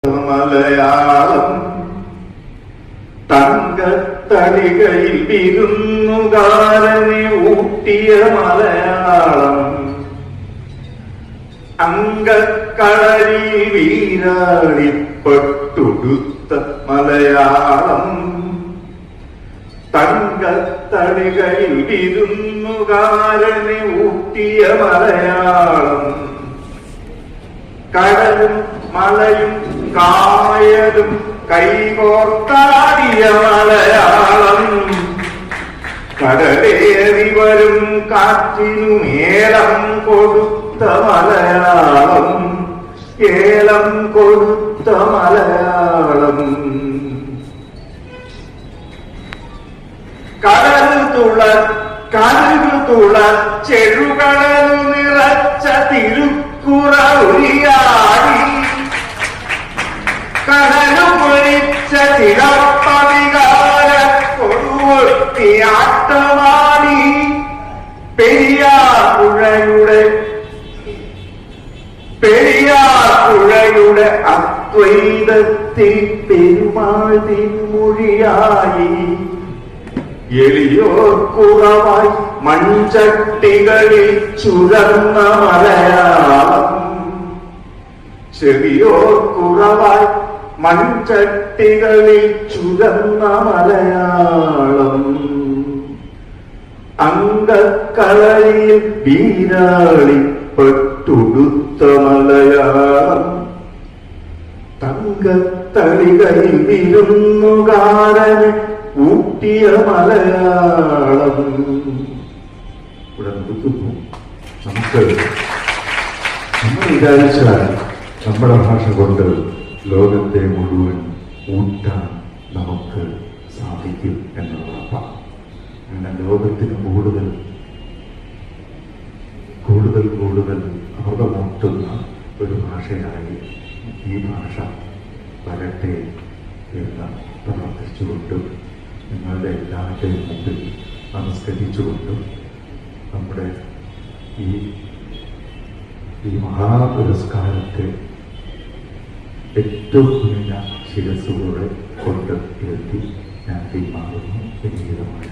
മലയാളം തങ്കത്തളികയിൽ വിരുന്നുകാരനെ ഊട്ടിയ മലയാളം അങ്കക്കളരിൽ വീരാളിപ്പട്ടുടുത്ത മലയാളം തങ്കത്തളികയിൽ വിരുന്നുകാരനെ ഊട്ടിയ മലയാളം കടലും മലയും കായലും കൈകോർത്താടിയ മലയാളം കടലേറി വരും കാറ്റിനു ഏലം കൊടുത്ത മലയാളം ഏലം കൊടുത്ത മലയാളം കടൽ തുള ചെറുകടലു നിറച്ച തിരുക്കുറ ഉരിയാടി കടലു പൊളിച്ച ചിറപ്പവികാര കൊടുവൊട്ടിയാട്ടമാടി പെരിയാർ പുഴയുടെ അദ്വൈതത്തിൽ പെരുമാൾ തിരുമൊഴിയായി എളിയോർ കുറവായി മൺചട്ടികളിൽ ചുരന്ന മലയാളം ചെറിയോർ കുറവായി മൺചട്ടികളിൽ ചുരന്ന മലയാളം അങ്കക്കളരിയിൽ വീരാളിപ്പട്ടുടുത്ത മലയാളം തങ്കത്തളികയിൽ വിരുന്നുകാരനെ ഊട്ടിയ മലയാളം. ഇവിടെ നിർത്തുന്നു. നമ്മൾ വിചാരിച്ചാൽ നമ്മുടെ ഭാഷ കൊണ്ട് ലോകത്തെ മുഴുവൻ ഊട്ടാൻ നമുക്ക് സാധിക്കും എന്നുള്ളതാണ്. അങ്ങനെ ലോകത്തിന് കൂടുതൽ അർഹമൂട്ടുന്ന ഒരു ഭാഷയായി ഈ ഭാഷ വരട്ടെ എന്ന് പ്രാർത്ഥിച്ചുകൊണ്ടും നിങ്ങളുടെ എല്ലാവരുടെയും മുമ്പിൽ നമസ്കരിച്ചുകൊണ്ടും നമ്മുടെ ഈ മഹാപുരസ്കാരത്തെ ഏറ്റവും ഉയർന്ന ശിരസ്സുകളെ കൊണ്ട് എത്തി ഞാൻ പിന്മാറുന്നു. വിനീതമായ